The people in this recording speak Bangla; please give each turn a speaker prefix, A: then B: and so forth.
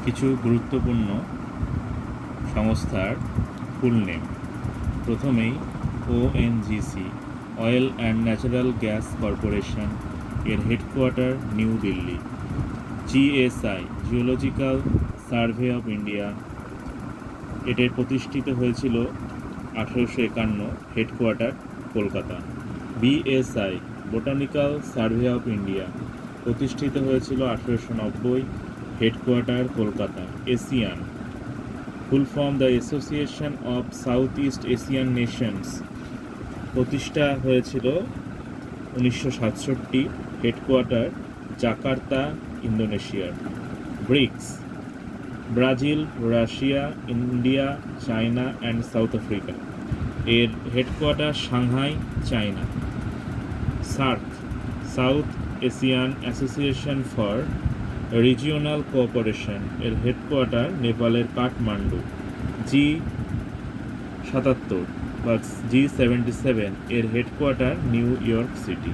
A: কিছু গুরুত্বপূর্ণ সংস্থার ফুল নেম। প্রথমেই ONGC, Oil and Natural Gas Corporation, এর headquarter New Delhi. GSI, Geological Survey of India, এটি প্রতিষ্ঠিত হয়েছিল 1851, headquarter Kolkata. BSI, Botanical Survey of India, প্রতিষ্ঠিত হয়েছিল 1890, headquarter Kolkata. ASEAN, full form the Association of South East Asian Nations, প্রতিষ্ঠা হয়েছিল 1967, হেডকোয়ার্টার জাকার্তা, ইন্দোনেশিয়ার। BRICS, Brazil, Russia, India, China and South Africa, এর headquarter Shanghai, China. SAARC, South Asian Association for regional cooperation, এর হেডকোয়ার্টার নেপালের কাঠমান্ডু। G77 বা G77, এর হেডকোয়ার্টার নিউ ইয়র্ক সিটি।